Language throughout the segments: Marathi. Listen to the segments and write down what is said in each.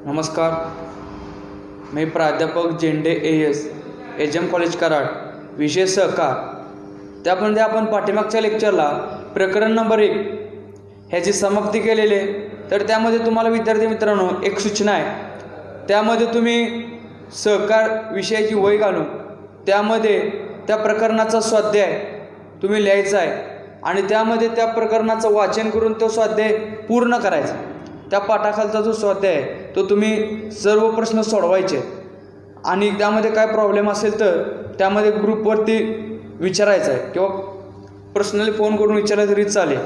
नमस्कार, मी प्राध्यापक झेंडे AS HM कॉलेज कराड, विषय सहकार. त्यामध्ये आपण पाठीमागच्या लेक्चरला प्रकरण नंबर 1 ह्याची समाप्ती केलेली आहे. तर त्यामध्ये तुम्हाला विद्यार्थी मित्रांनो एक सूचना आहे. त्यामध्ये तुम्ही सहकार विषयाची वही घालून त्यामध्ये त्या प्रकरणाचा स्वाध्याय तुम्ही लिहायचा आहे आणि त्यामध्ये त्या प्रकरणाचं वाचन करून तो स्वाध्याय पूर्ण करायचा. त्या पाठाखालचा जो स्वाध्याय आहे तो तुम्ही सर्व प्रश्न सोडवायचे आणि त्यामध्ये काय प्रॉब्लेम असेल तर त्यामध्ये ग्रुपवरती विचारायचं आहे किंवा पर्सनली फोन करून विचारलं तरी चालेल.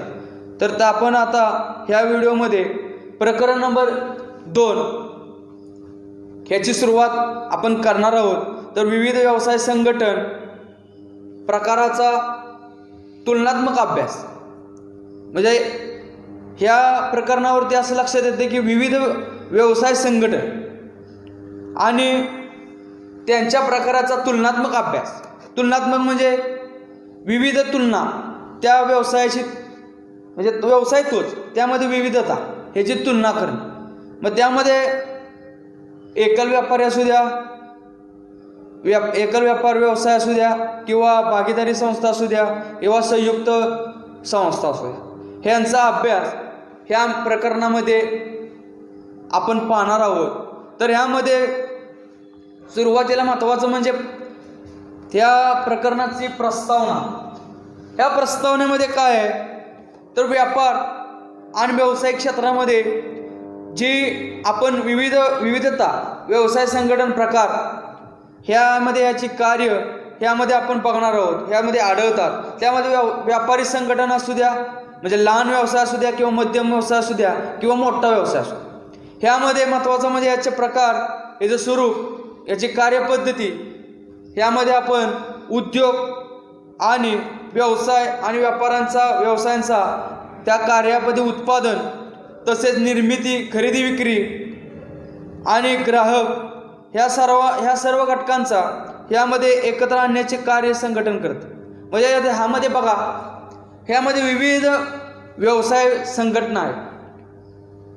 तर आपण आता ह्या व्हिडिओमध्ये प्रकरण नंबर 2 ह्याची सुरुवात आपण करणार आहोत. तर विविध व्यवसाय संघटन प्रकाराचा तुलनात्मक अभ्यास. म्हणजे ह्या प्रकरणावरती असं लक्षात येते की विविध व्यवसाय संघटन आणि त्यांच्या प्रकाराचा तुलनात्मक अभ्यास. तुलनात्मक म्हणजे विविध तुलना त्या व्यवसायाची, म्हणजे व्यवसाय तोच त्यामध्ये विविधता ह्याची तुलना करणे. मग त्यामध्ये एकल व्यापारी असू द्या, एकल व्यापार व्यवसाय असू द्या किंवा भागीदारी संस्था असू द्या किंवा संयुक्त संस्था असू द्या, ह्यांचा अभ्यास ह्या प्रकरणामध्ये आपण पाहणार आहोत. तर ह्यामध्ये सुरुवातीला महत्त्वाचं म्हणजे त्या प्रकरणाची प्रस्तावना. ह्या प्रस्तावनेमध्ये काय आहे तर व्यापार आणि व्यावसायिक क्षेत्रामध्ये जी आपण विविधता व्यवसाय संघटन प्रकार ह्यामध्ये याची कार्य ह्यामध्ये आपण बघणार आहोत. ह्यामध्ये आढळतात. त्यामध्ये व्यापारी संघटन असू द्या, म्हणजे लहान व्यवसाय असू द्या किंवा मध्यम व्यवसाय असू द्या किंवा मोठा व्यवसाय असू. ह्यामध्ये महत्त्वाचं म्हणजे याचे प्रकार, याचं स्वरूप, याची कार्यपद्धती. ह्यामध्ये आपण उद्योग आणि व्यवसाय आणि व्यवसायांचा त्या कार्यामध्ये उत्पादन, तसेच निर्मिती, खरेदी विक्री आणि ग्राहक ह्या सर्व घटकांचा ह्यामध्ये एकत्र आणण्याचे कार्य संघटन करतं. म्हणजे ह्यामध्ये बघा, ह्यामध्ये विविध व्यवसाय संघटना आहेत.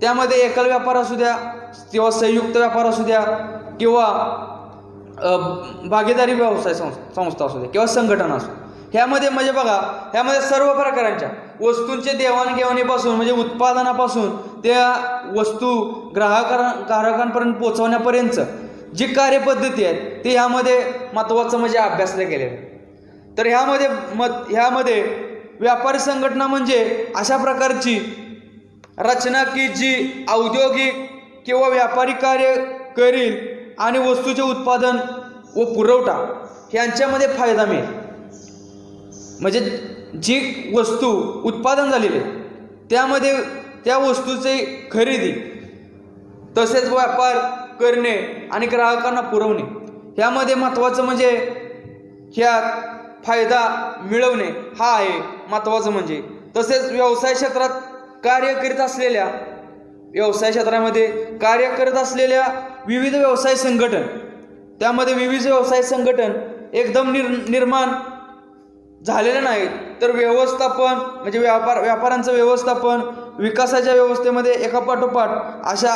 त्यामध्ये एकल व्यापार असू द्या किंवा संयुक्त व्यापार असू द्या किंवा भागीदारी व्यवसाय संस्था असू द्या किंवा संघटना असू. ह्यामध्ये म्हणजे बघा, ह्यामध्ये सर्व प्रकारांच्या वस्तूंचे देवाणघेवाणीपासून, म्हणजे उत्पादनापासून त्या वस्तू ग्राहकांपर्यंत पोहोचवण्यापर्यंत जी कार्यपद्धती आहेत ती ह्यामध्ये महत्त्वाचं म्हणजे अभ्यासले गेलेलं. तर ह्यामध्ये व्यापारी संघटना म्हणजे अशा प्रकारची रचना की जी औद्योगिक किंवा व्यापारी कार्य करील आणि वस्तूचे उत्पादन व पुरवठा ह्यांच्यामध्ये फायदा मिळेल. म्हणजे जी वस्तू उत्पादन झालेली त्यामध्ये त्या वस्तूची खरेदी तसेच व्यापार करणे आणि ग्राहकांना पुरवणे ह्यामध्ये महत्त्वाचं म्हणजे ह्यात फायदा मिळवणे हा आहे महत्त्वाचं. म्हणजे तसेच व्यवसाय क्षेत्रामध्ये कार्य करत असलेल्या विविध व्यवसाय संघटन, त्यामध्ये विविध व्यवसाय संघटन एकदम निर्माण झालेलं नाही, तर व्यवस्थापन म्हणजे व्यापारांचं व्यवस्थापन विकासाच्या व्यवस्थेमध्ये एकापाठोपाठ अशा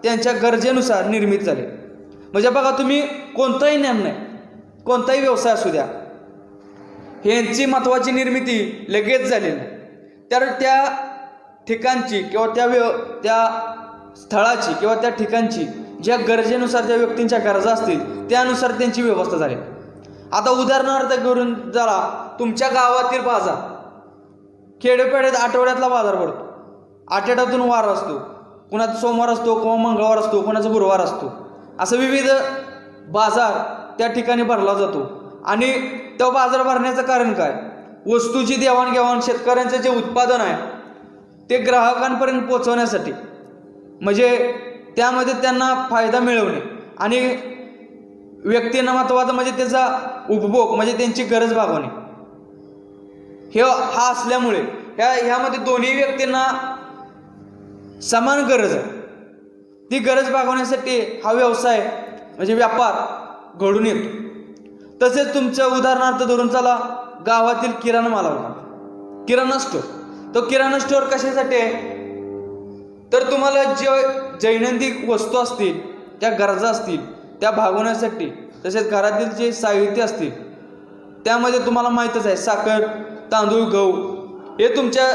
त्यांच्या गरजेनुसार निर्मित झाले. म्हणजे बघा, तुम्ही कोणताही निर्णय, कोणताही व्यवसाय असू द्या, ह्यांची महत्त्वाची निर्मिती लगेच झालेली नाही. तर त्या ठिकाणची किंवा त्या स्थळाची किंवा त्या ठिकाणची ज्या गरजेनुसार ज्या व्यक्तींच्या गरजा असतील त्यानुसार त्यांची व्यवस्था झाली. आता उदाहरणार्थ करून जरा तुमच्या गावातील बाजार, खेडेपेडेत आठवड्यातला बाजार भरतो. आठवड्यातून वार असतो, कोणाचा सोमवार असतो, किंवा मंगळवार असतो, कोणाचा गुरुवार असतो. असं विविध बाजार त्या ठिकाणी भरला जातो. आणि तो बाजार भरण्याचं कारण काय? वस्तूची देवाणघेवाण, शेतकऱ्यांचं जे उत्पादन आहे ते ग्राहकांपर्यंत पोहोचवण्यासाठी, म्हणजे त्यामध्ये त्यांना फायदा मिळवणे आणि व्यक्तींना महत्त्वाचं म्हणजे त्याचा उपभोग, म्हणजे त्यांची गरज भागवणे हा असल्यामुळे ह्यामध्ये दोन्ही व्यक्तींना समान गरज आहे. ती गरज भागवण्यासाठी हा व्यवसाय म्हणजे व्यापार घडून येतो. तसेच तुमचं उदाहरणार्थ धरून चला, गावातील किराणा माल होता, किराणा स्टोअर. तो किराणा स्टोअर कशासाठी आहे तर तुम्हाला जे दैनंदिन वस्तू असतील, त्या गरजा असतील, त्या भागवण्यासाठी, तसेच घरातील जे साहित्य असतील, त्यामध्ये तुम्हाला माहीतच आहे साखर, तांदूळ, गहू हे तुमच्या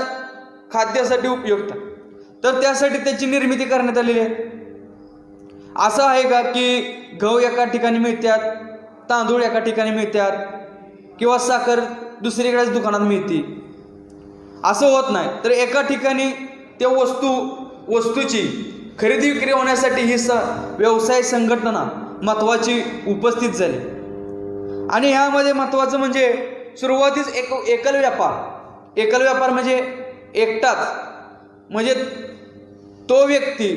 खाद्यासाठी उपयुक्त. तर त्यासाठी त्याची निर्मिती करण्यात आलेली आहे. असं आहे का की गहू एका ठिकाणी मिळतात, तांदूळ एका ठिकाणी मिळतात किंवा साखर दुसरीकडेच दुकानात मिळते, असं होत नाही. तर एका ठिकाणी त्या वस्तूची खरेदी विक्री होण्यासाठी ही व्यवसाय संघटना महत्त्वाची उपस्थित झाली. आणि ह्यामध्ये महत्त्वाचं म्हणजे सुरुवातीस एकल व्यापार म्हणजे एकटाच, म्हणजे तो व्यक्ती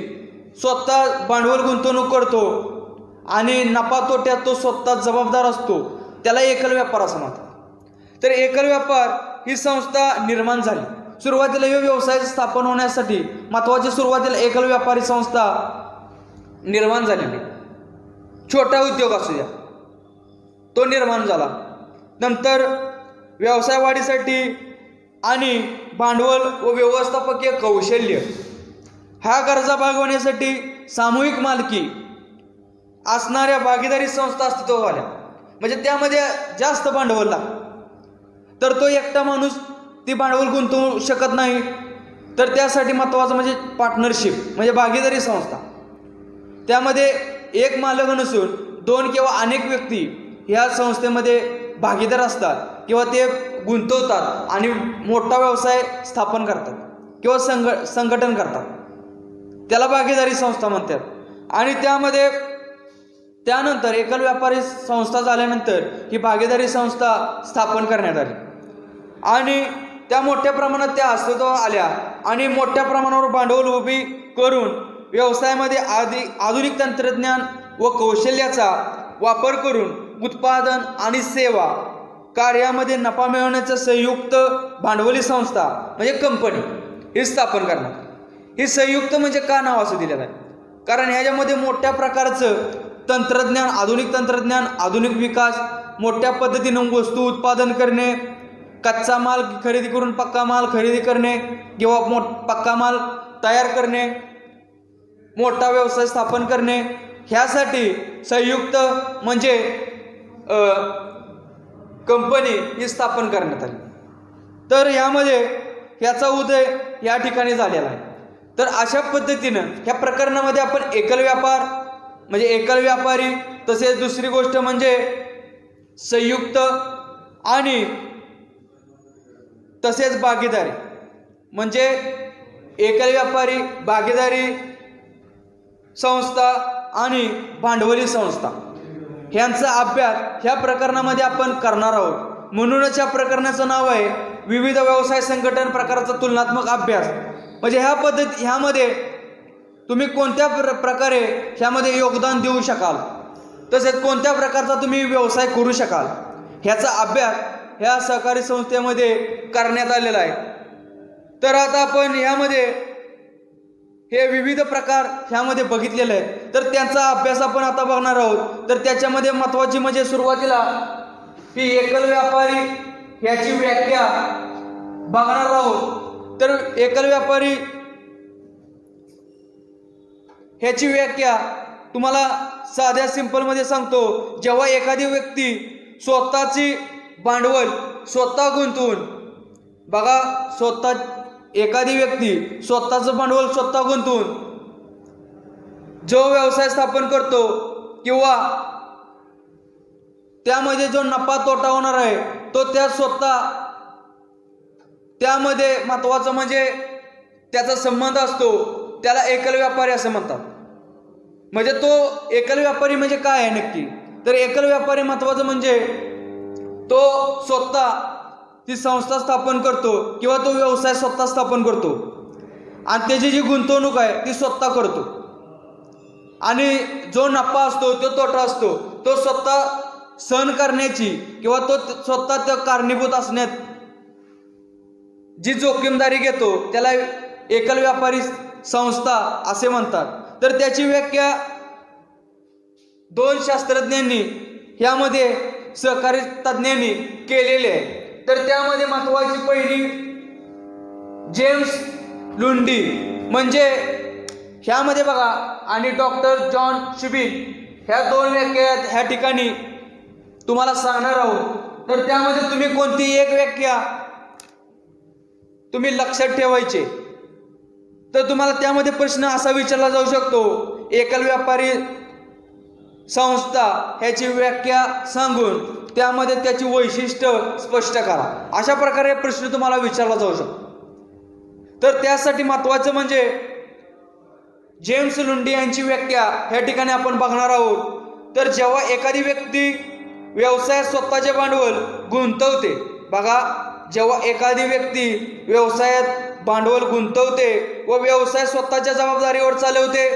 स्वतः भांडवल गुंतवणूक करतो आणि नफा तोट्यात तो स्वतः जबाबदार असतो, त्याला एकल व्यापार असं म्हणतात. तर एकल व्यापार ही संस्था निर्माण झाली. सुरुवातीला हे व्यवसाय स्थापन होण्यासाठी महत्त्वाची सुरुवातीला एकल व्यापारी संस्था निर्माण झालेली. छोटा उद्योग असू द्या, तो निर्माण झाला. नंतर व्यवसाय वाढीसाठी आणि भांडवल व व्यवस्थापकीय कौशल्य ह्या गरजा भागवण्यासाठी सामूहिक मालकी असणाऱ्या भागीदारी संस्था अस्तित्वात आल्या. म्हणजे त्यामध्ये जास्त भांडवल लागतं. तर तो एकटा माणूस ती भांडवल गुंतवू शकत नाही. तर त्यासाठी महत्त्वाचं म्हणजे पार्टनरशिप म्हणजे भागीदारी संस्था. त्यामध्ये एक मालक नसून 2 किंवा अनेक व्यक्ती ह्या संस्थेमध्ये भागीदार असतात किंवा ते गुंतवतात आणि मोठा व्यवसाय स्थापन करतात किंवा संघटन करतात. त्याला भागीदारी संस्था म्हणतात. आणि त्यानंतर एकल व्यापारी संस्था झाल्यानंतर ही भागीदारी संस्था स्थापन करण्यात आली आणि त्या मोठ्या प्रमाणात त्या अस्तित्वात आल्या आणि मोठ्या प्रमाणावर भांडवल उभी करून व्यवसायामध्ये आधुनिक तंत्रज्ञान व कौशल्याचा वापर करून उत्पादन आणि सेवा कार्यामध्ये नफा मिळवण्याचं संयुक्त भांडवली संस्था म्हणजे कंपनी ही स्थापन करणार. ही संयुक्त म्हणजे का नाव असं दिलेलं आहे? कारण ह्याच्यामध्ये मोठ्या प्रकारचं तंत्रज्ञान, आधुनिक विकास, मोठ्या पद्धतीनं वस्तू उत्पादन करणे, कच्चा माल खरेदी करून पक्का माल खरेदी करणे किंवा पक्का माल तयार करणे, मोठा व्यवसाय स्थापन करणे, ह्यासाठी संयुक्त म्हणजे कंपनी ही स्थापन करण्यात आली. तर ह्यामध्ये ह्याचा उदय या ठिकाणी झालेला आहे. तर अशा पद्धतीनं ह्या प्रकरणामध्ये आपण एकल व्यापारी, तसेच दुसरी गोष्ट म्हणजे संयुक्त आणि तसेच भागीदारी म्हणजे एकल व्यापारी, भागीदारी संस्था आणि भांडवली संस्था ह्यांचा अभ्यास ह्या प्रकरणामध्ये आपण करणार आहोत. म्हणूनच या प्रकरणाचं नाव आहे विविध व्यवसाय संघटन प्रकाराचा तुलनात्मक अभ्यास. म्हणजे ह्यामध्ये तुम्ही कोणत्या प्रकारे ह्यामध्ये योगदान देऊ शकाल, तसेच कोणत्या प्रकारचा तुम्ही व्यवसाय करू शकाल ह्याचा अभ्यास ह्या सहकारी संस्थेमध्ये करण्यात आलेला आहे. तर आता आपण ह्यामध्ये हे विविध प्रकार ह्यामध्ये बघितलेले आहेत. तर त्यांचा अभ्यास आपण आता बघणार आहोत. तर त्याच्यामध्ये महत्त्वाची म्हणजे सुरुवातीला ही एकल व्यापारी ह्याची व्याख्या बघणार आहोत. तर एकल व्यापारी ह्याची व्याख्या तुम्हाला साध्या सिंपलमध्ये सांगतो. जेव्हा एखादी व्यक्ती स्वतःची भांडवल स्वतः गुंतवून एखादी व्यक्ती स्वतःचं भांडवल स्वतः गुंतवून जो व्यवसाय स्थापन करतो किंवा त्यामध्ये जो नफा तोटा होणार आहे तो त्या स्वतः त्यामध्ये महत्त्वाचं म्हणजे त्याचा संबंध असतो, त्याला एकल व्यापारी असं म्हणतात. म्हणजे तो एकल व्यापारी म्हणजे काय आहे नक्की? तर एकल व्यापारी महत्त्वाचं म्हणजे तो स्वतः ती संस्था स्थापन करतो किंवा तो व्यवसाय स्वतः स्थापन करतो आणि त्याची जी गुंतवणूक आहे ती स्वतः करतो आणि जो नफा असतो तो तोटा असतो तो स्वतः सहन करण्याची किंवा तो स्वतः त्या कारणीभूत असण्यात जी जोखीमदारी घेतो त्याला एकल व्यापारी संस्था असे म्हणतात. तर त्याची व्याख्या 2 शास्त्रज्ञांनी ह्यामध्ये सहकारी तज्ज्ञांनी केलेली आहे. तर त्यामध्ये महत्त्वाची पहिली जेम्स लुंडी म्हणजे ह्यामध्ये बघा आणि डॉक्टर जॉन शिबिन ह्या दोन व्याख्या ह्या ठिकाणी तुम्हाला सांगणार आहोत। तर त्यामध्ये तुम्ही कोणती एक व्याख्या तुम्ही लक्षात ठेवायचे। तर तुम्हाला त्यामध्ये प्रश्न असा विचारला जाऊ शकतो, एकल व्यापारी संस्था ह्याची व्याख्या सांगून त्यामध्ये त्याची वैशिष्ट्य स्पष्ट करा, अशा प्रकारे प्रश्न तुम्हाला विचारला जाऊ शकतो। तर त्यासाठी महत्त्वाचं म्हणजे जेम्स लुंडी यांची व्याख्या ह्या ठिकाणी आपण बघणार आहोत। तर जेव्हा एखादी व्यक्ती व्यवसायात स्वतःचे भांडवल गुंतवते, बघा जेव्हा एखादी व्यक्ती व्यवसायात भांडवल गुंतवते व व्यवसाय स्वतःच्या जबाबदारीवर चालवते,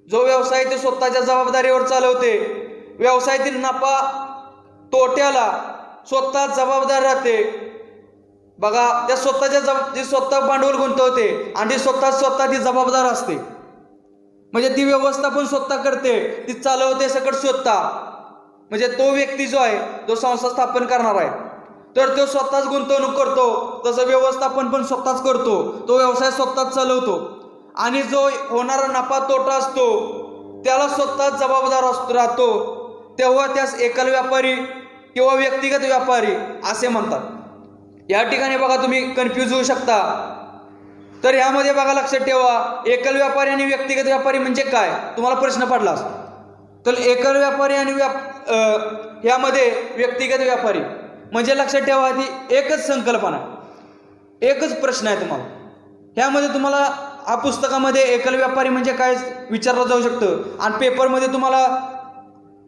जो व्यवसाय ते स्वतःच्या जबाबदारीवर चालवते, व्यवसायातील नफा तोट्याला स्वतः जबाबदार राहते। बघा त्या जे स्वतः भांडवल गुंतवते आणि ती स्वतः ती जबाबदार असते, म्हणजे ती व्यवस्थापन स्वतः करते, ती चालवते सकट स्वतः। म्हणजे तो व्यक्ती जो आहे तो संस्था स्थापन करणार आहे, तर तो स्वतःच गुंतवणूक करतो, तसं व्यवस्थापन पण स्वतःच करतो, तो व्यवसाय स्वतःच चालवतो आणि जो होणारा नफा तोटा असतो त्याला स्वतःच जबाबदार राहतो। तेव्हा त्यास एकल व्यापारी किंवा व्यक्तिगत व्यापारी असे म्हणतात। या ठिकाणी बघा तुम्ही कन्फ्यूज होऊ शकता। तर यामध्ये बघा लक्षात ठेवा, एकल व्यापारी आणि व्यक्तिगत व्यापारी म्हणजे काय तुम्हाला प्रश्न पडला असतो। तर एकल व्यापारी आणि यामध्ये व्यक्तिगत व्यापारी म्हणजे लक्षात ठेवा ती एकच संकल्पना, एकच प्रश्न आहे तुम्हाला। ह्यामध्ये तुम्हाला हा पुस्तकामध्ये एकल व्यापारी म्हणजे काय विचारलं जाऊ शकतं आणि पेपरमध्ये तुम्हाला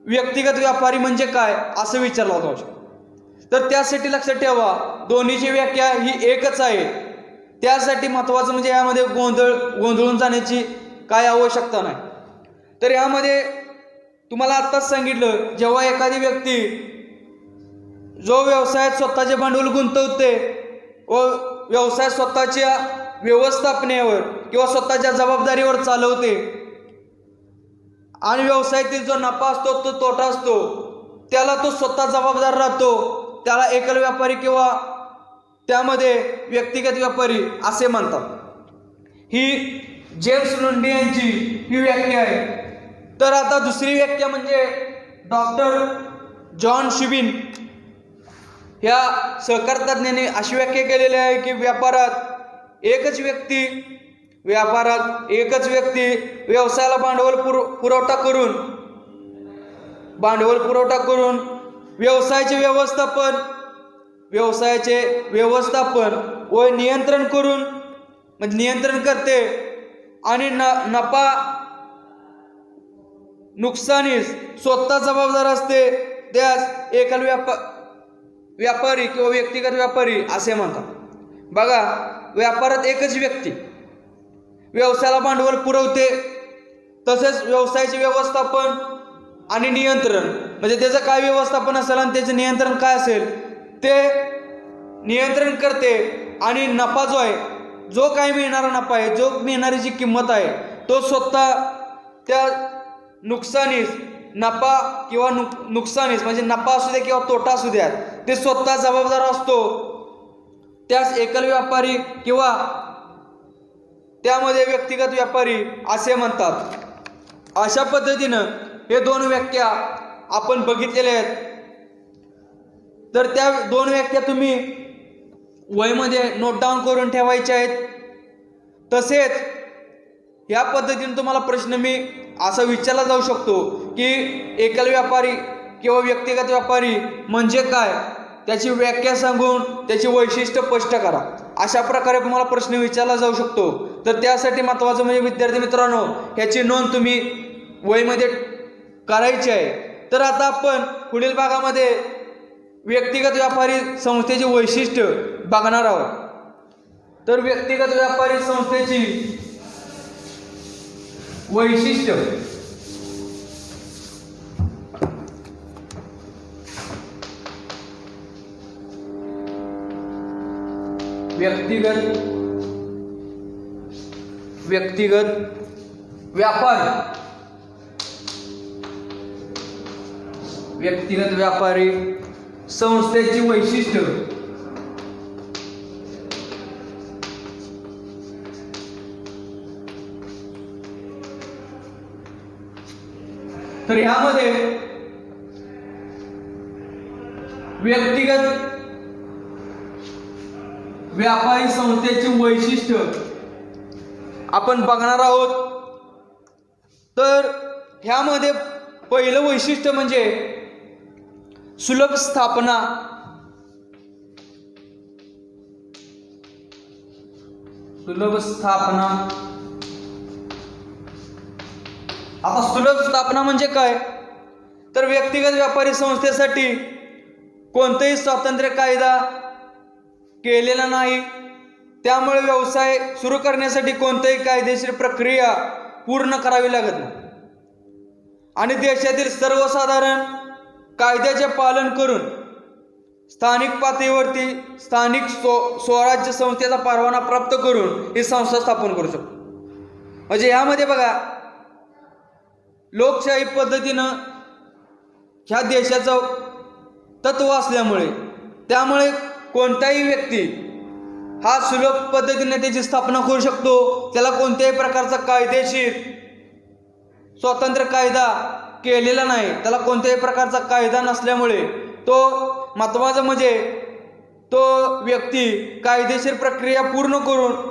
व्यक्तिगत व्यापारी म्हणजे काय असं विचारलं जाऊ शकतं। तर त्यासाठी लक्षात ठेवा दोन्हीची व्याख्या ही एकच आहे। त्यासाठी महत्त्वाचं म्हणजे यामध्ये गोंधळून जाण्याची काय आवश्यकता नाही। तर यामध्ये तुम्हाला आत्ताच सांगितलं, जेव्हा एखादी व्यक्ती जो व्यवसायात स्वतःचे भांडवल गुंतवते व व्यवसाय स्वतःच्या व्यवस्थापनेवर किंवा स्वतःच्या जबाबदारीवर चालवते आणि व्यवसायातील जो नफा असतो तो तोटा असतो त्याला तो स्वतः जबाबदार राहतो, त्याला एकल व्यापारी किंवा त्यामध्ये व्यक्तिगत व्यापारी असे म्हणतात। ही जेम्स लुंडी यांची ही व्याख्या आहे। तर आता दुसरी व्याख्या म्हणजे डॉक्टर जॉन शिबिन ह्या सहकार तज्ञांनी अशी व्याख्या केलेली आहे की व्यापारात एकच व्यक्ती व्यवसायाला भांडवल पुरवठा करून व्यवसायाचे व्यवस्थापन व नियंत्रण करून म्हणजे नियंत्रण करते आणि नफा नुकसानीस स्वतः जबाबदार असते, त्यास एकल व्यापारी किंवा व्यक्तिगत व्यापारी असे म्हणतात। बघा व्यापारात एकच व्यक्ती व्यवसायाला भांडवल पुरवते, तसेच व्यवसायाचे व्यवस्थापन आणि नियंत्रण म्हणजे त्याचं काय व्यवस्थापन असेल आणि त्याचं नियंत्रण काय असेल ते नियंत्रण करते आणि नफा जो आहे, जो काही मिळणारा नफा आहे, जो मिळणारी जी किंमत आहे तो स्वतः त्या नुकसानीस नफा किंवा नुकसानीस म्हणजे नफा असू द्या किंवा तोटा असू द्या ते स्वतः जबाबदार असतो, त्यास एकल व्यापारी किंवा त्यामध्ये व्यक्तिगत व्यापारी असे म्हणतात। अशा पद्धतीनं हे दोन व्याख्या आपण बघितलेल्या आहेत। तर त्या दोन व्याख्या तुम्ही वहीमध्ये नोट डाऊन करून ठेवायच्या आहेत। तसेच या पद्धतीने तुम्हाला प्रश्न मी असा विचारला जाऊ शकतो की एकल व्यापारी किंवा व्यक्तिगत व्यापारी म्हणजे काय, त्याची व्याख्या सांगून त्याची वैशिष्ट्य स्पष्ट करा, अशा प्रकारे तुम्हाला प्रश्न विचारला जाऊ शकतो। तर त्यासाठी महत्त्वाचं म्हणजे विद्यार्थी मित्रांनो ह्याची नोंद तुम्ही वहीमध्ये करायची आहे। तर आता आपण पुढील भागामध्ये व्यक्तिगत व्यापारी संस्थेची वैशिष्ट्य बघणार आहोत। तर व्यक्तिगत व्यापारी संस्थेची वैशिष्ट्य व्यक्तिगत व्यापारी संस्थेची वैशिष्ट्य तर ह्यामध्ये व्यक्तिगत व्यापारी संस्थेची वैशिष्ट्य आपण बघणार आहोत. तर ह्यामध्ये पहिलं वैशिष्ट्य म्हणजे सुलभ स्थापना. सुलभ स्थापना. आता सुलभ स्थापना म्हणजे काय? तर व्यक्तिगत व्यापारी संस्थेसाठी कोणताही स्वातंत्र्य कायदा केलेला नाही, त्यामुळे व्यवसाय सुरू करण्यासाठी कोणतीही कायदेशीर प्रक्रिया पूर्ण करावी लागत नाही आणि देशातील सर्वसाधारण कायद्याचे पालन करून स्थानिक पातळीवरती स्थानिक स्वराज्य संस्थेचा परवाना प्राप्त करून ही संस्था स्थापन करू शकतो. म्हणजे यामध्ये बघा, लोकशाही पद्धतीनं ह्या देशाचं तत्व असल्यामुळे त्यामुळे कोणताही व्यक्ती हा सुलभ पद्धतीने त्याची स्थापना करू शकतो. त्याला कोणत्याही प्रकारचा कायदेशीर स्वतंत्र कायदा केलेला नाही, त्याला कोणत्याही प्रकारचा कायदा नसल्यामुळे तो महत्त्वाचं म्हणजे तो व्यक्ती कायदेशीर प्रक्रिया पूर्ण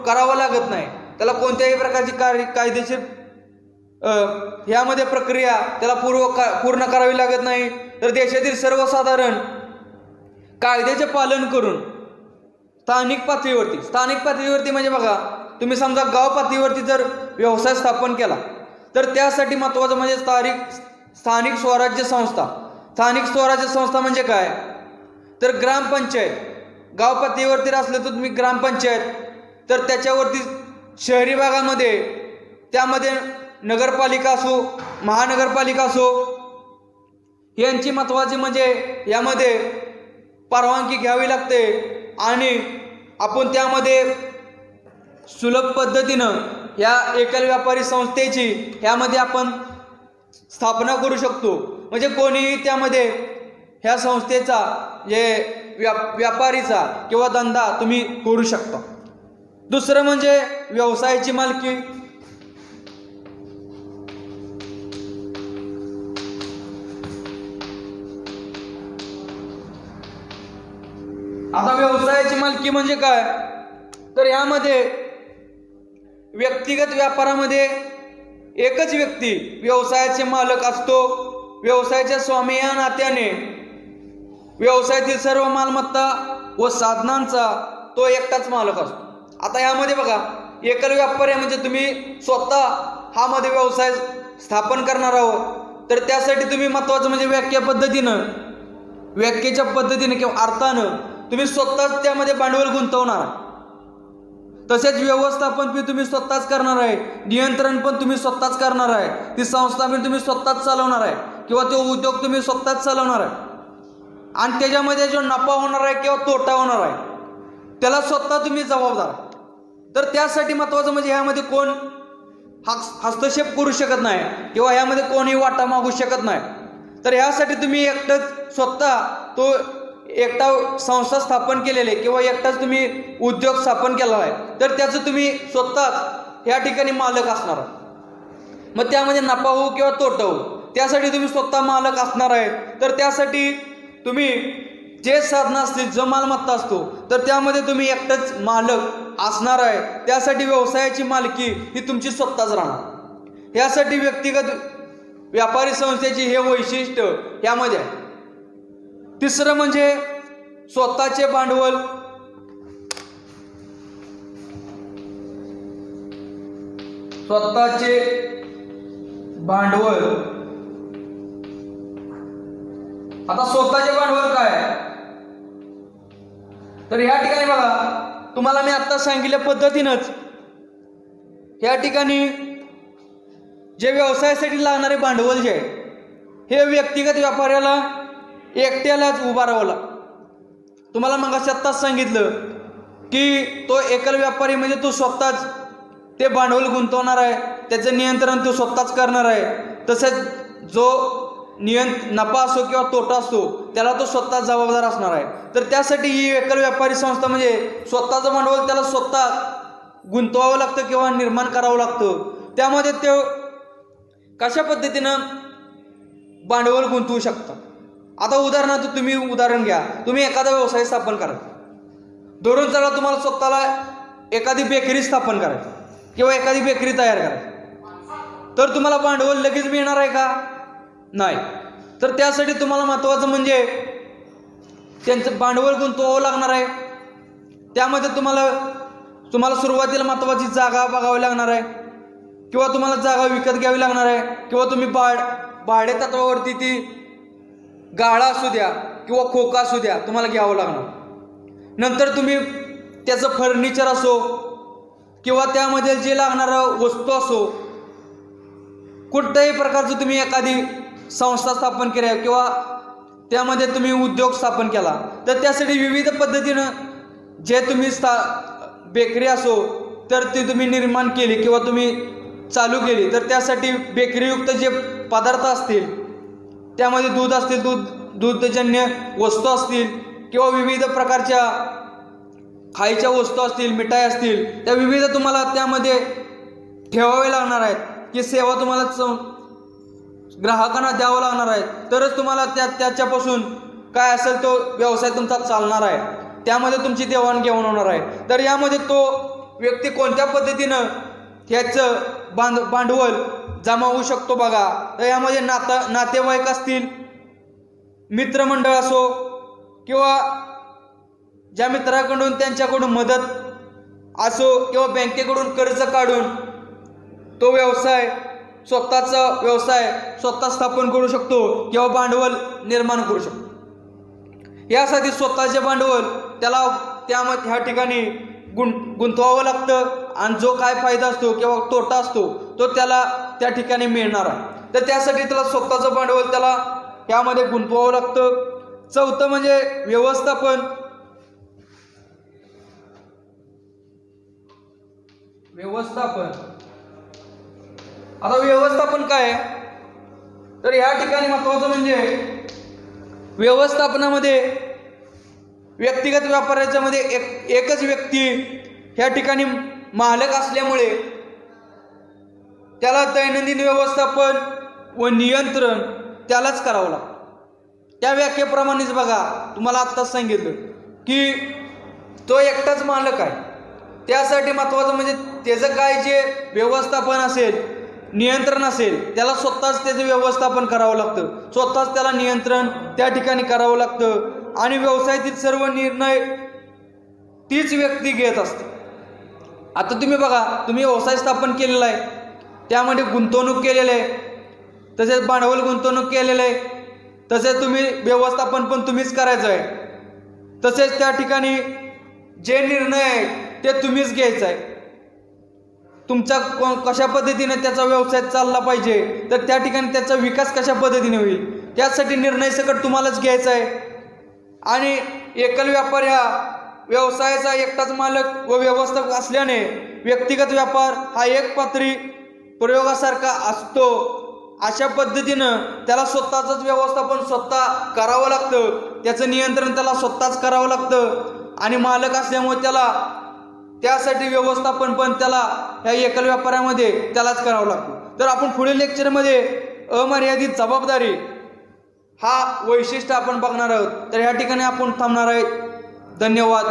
करावा लागत नाही. त्याला कोणत्याही प्रकारची कायदेशीर ह्यामध्ये प्रक्रिया त्याला पूर्ण करावी लागत नाही. तर देशातील सर्वसाधारण कायद्याचे पालन करून स्थानिक पातळीवरती म्हणजे बघा, तुम्ही समजा गाव पातळीवरती जर व्यवसाय स्थापन केला तर त्यासाठी महत्त्वाचं म्हणजे स्थानिक स्वराज्य संस्था. स्थानिक स्वराज्य संस्था म्हणजे काय? तर ग्रामपंचायत. गाव पातळीवरती असलं तर तुम्ही ग्रामपंचायत, तर त्याच्यावरती शहरी भागामध्ये त्यामध्ये नगरपालिका असो महानगरपालिका असो, यांची महत्त्वाची म्हणजे यामध्ये परवानगी घ्यावी लागते आणि आपण त्यामध्ये सुलभ पद्धतीनं ह्या एकल व्यापारी संस्थेची ह्यामध्ये आपण स्थापना करू शकतो. म्हणजे कोणीही त्यामध्ये ह्या संस्थेचा व्यापारीचा किंवा धंदा तुम्ही करू शकता. दुसरं म्हणजे व्यवसायाची मालकी. आता व्यवसायाची मालकी म्हणजे काय? तर यामध्ये व्यक्तिगत व्यापारामध्ये एकच व्यक्ती व्यवसायाचे मालक असतो. व्यवसायाच्या स्वामी या नात्याने व्यवसायातील सर्व मालमत्ता व साधनांचा तो एकटाच मालक असतो. आता यामध्ये बघा, एकल व्यापारी म्हणजे तुम्ही स्वतः हा मध्ये व्यवसाय स्थापन करणार आहोत, तर त्यासाठी तुम्ही महत्त्वाचं म्हणजे व्याख्येच्या पद्धतीने किंवा अर्थानं तुम्ही स्वतःच त्यामध्ये भांडवल गुंतवणार आहे. तसेच व्यवस्थापन पण तुम्ही स्वतःच करणार आहे, नियंत्रण पण तुम्ही स्वतःच करणार आहे, ती संस्था पण तुम्ही स्वतःच चालवणार आहे किंवा तो उद्योग तुम्ही स्वतःच चालवणार आहे आणि त्याच्यामध्ये जो नफा होणार आहे किंवा तोटा होणार आहे त्याला स्वतः तुम्ही जबाबदार. तर त्यासाठी महत्त्वाचं म्हणजे ह्यामध्ये कोण हस्तक्षेप करू शकत नाही किंवा ह्यामध्ये कोणी वाटा मागू शकत नाही. तर ह्यासाठी तुम्ही एकटंच स्वतः तो एकटा संस्था स्थापन केलेले किंवा एकटाच तुम्ही उद्योग स्थापन केला आहे, तर त्याचं तुम्ही स्वतःच ह्या ठिकाणी मालक असणार. मग त्यामध्ये नफा हो किंवा तोटा हो त्यासाठी तुम्ही स्वतः मालक असणार आहे. तर त्यासाठी तुम्ही जे साधनं असतील, जो मालमत्ता असतो, तर त्यामध्ये तुम्ही एकटाच मालक असणार आहे. त्यासाठी व्यवसायाची मालकी ही तुमची स्वतःच राहणार. यासाठी व्यक्तिगत व्यापारी संस्थेची हे वैशिष्ट्य यामध्ये आहे. तिसरं म्हणजे स्वतःचे भांडवल. स्वतःचे भांडवल. आता स्वतःचे भांडवल काय? तर या ठिकाणी बघा, तुम्हाला मी आता सांगितल्या पद्धतीनंच या ठिकाणी जे व्यवसायासाठी लागणारे भांडवल जे आहे हे व्यक्तिगत व्यापाऱ्याला एकट्यालाच उभारावं लागतं. तुम्हाला मग आत्ताच सांगितलं की तो एकल व्यापारी म्हणजे तो स्वतःच ते भांडवल गुंतवणार आहे, त्याचं नियंत्रण तो स्वतःच करणार आहे. तसेच जो नफा असो किंवा तोटा असतो त्याला तो स्वतः जबाबदार असणार आहे. तर त्यासाठी ही एकल व्यापारी संस्था म्हणजे स्वतःचं भांडवल त्याला स्वतः गुंतवावं लागतं किंवा निर्माण करावं लागतं. त्यामध्ये तो कशा पद्धतीनं भांडवल गुंतवू शकता. आता उदाहरणार्थ तुम्ही उदाहरण घ्या, तुम्ही एखादा व्यवसाय स्थापन करा. धरून चला तुम्हाला स्वतःला एखादी बेकरी स्थापन करायची किंवा एखादी बेकरी तयार करायची. तर तुम्हाला भांडवल लगेच मिळणार आहे का? नाही. तर त्यासाठी तुम्हाला महत्त्वाचं म्हणजे त्यांचं भांडवल गुंतवावं लागणार आहे. त्यामध्ये तुम्हाला सुरुवातीला महत्त्वाची जागा बघावी लागणार आहे किंवा तुम्हाला जागा विकत घ्यावी लागणार आहे किंवा तुम्ही भाडे तत्वावरती ती गाळा असू द्या किंवा खोका असू द्या तुम्हाला घ्यावं लागणार. नंतर तुम्ही त्याचं फर्निचर असो किंवा त्यामध्ये जे लागणारं वस्तू असो, कुठल्याही प्रकारचं तुम्ही एखादी संस्था स्थापन केली किंवा त्यामध्ये तुम्ही उद्योग स्थापन केला तर त्यासाठी विविध पद्धतीनं जे तुम्ही बेकरी असो तर ती तुम्ही निर्माण केली किंवा तुम्ही चालू केली तर त्यासाठी बेकरीयुक्त जे पदार्थ असतील, त्यामध्ये दूध असतील, दूधजन्य वस्तू असतील किंवा विविध प्रकारच्या खायच्या वस्तू असतील, मिठाई असतील, त्या विविध तुम्हाला त्यामध्ये ठेवावे लागणार आहेत की सेवा तुम्हाला ग्राहकांना द्यावं लागणार आहे. तरच तुम्हाला त्याच्यापासून काय असेल तो व्यवसाय तुमचा चालणार आहे, त्यामध्ये तुमची देवाणघेवाण होणार आहे. तर यामध्ये तो व्यक्ती कोणत्या पद्धतीनं ह्याचं भांडवल जमा होऊ शकतो बघा. तर यामध्ये नातेवाईक असतील, मित्रमंडळ असो किंवा ज्या मित्राकडून त्यांच्याकडून मदत असो किंवा बँकेकडून कर्ज काढून तो स्वतःचा व्यवसाय स्वतः स्थापन करू शकतो किंवा भांडवल निर्माण करू शकतो. यासाठी स्वतःचे भांडवल त्याला ह्या ठिकाणी गुंतवावं लागतं आणि जो काय फायदा असतो किंवा तोटा असतो तो त्याला त्या ठिकाणी मिळणार आहे. तर त्यासाठी त्याला स्वतःचं भांडवल त्याला यामध्ये गुंतवावं लागतं. चौथं म्हणजे व्यवस्थापन. आता व्यवस्थापन काय आहे तर या ठिकाणी महत्त्वाचं म्हणजे व्यवस्थापनामध्ये व्यक्तिगत व्यापाराच्या मध्ये एकच व्यक्ती ह्या ठिकाणी मालक असल्यामुळे त्याला दैनंदिन व्यवस्थापन व नियंत्रण त्यालाच करावं लागतं. त्या व्याख्येप्रमाणेच बघा, तुम्हाला आत्ताच सांगितलं की तो एकटाच मालक आहे. त्यासाठी महत्त्वाचं म्हणजे त्याचं काय जे व्यवस्थापन असेल, नियंत्रण असेल, त्याला स्वतःच त्याचं व्यवस्थापन करावं लागतं, स्वतःच त्याला नियंत्रण त्या ठिकाणी करावं लागतं. आणि व्यवसायातील सर्व निर्णय तीच व्यक्ती घेत असते. आता तुम्ही बघा, तुम्ही व्यवसाय स्थापन केलेला आहे, त्यामध्ये गुंतवणूक केलेली आहे, तसेच भांडवल गुंतवणूक केलेलं आहे, तसेच तुम्ही व्यवस्थापन पण तुम्हीच करायचं आहे. तसेच त्या ठिकाणी जे निर्णय आहे ते तुम्हीच घ्यायचं आहे. तुमचा कशा पद्धतीने त्याचा व्यवसाय चालला पाहिजे, तर त्या ठिकाणी त्याचा विकास कशा पद्धतीने होईल त्यासाठी निर्णय सकट तुम्हालाच घ्यायचा आहे. आणि एकल व्यापार ह्या व्यवसायाचा एकटाच मालक व व्यवस्थापक असल्याने व्यक्तिगत व्यापार हा एक पात्री प्रयोगासारखा असतो. अशा पद्धतीनं त्याला स्वतःचंच व्यवस्थापन स्वतः करावं लागतं, त्याचं नियंत्रण त्याला स्वतःच करावं लागतं. आणि मालक असल्यामुळे त्याला त्यासाठी व्यवस्थापन पण त्याला ह्या एकल व्यापारामध्ये त्यालाच करावं लागतं. तर आपण पुढील लेक्चरमध्ये अमर्यादित जबाबदारी हा वैशिष्ट्य आपण बघणार आहोत. तर ह्या ठिकाणी आपण थांबणार आहे. धन्यवाद.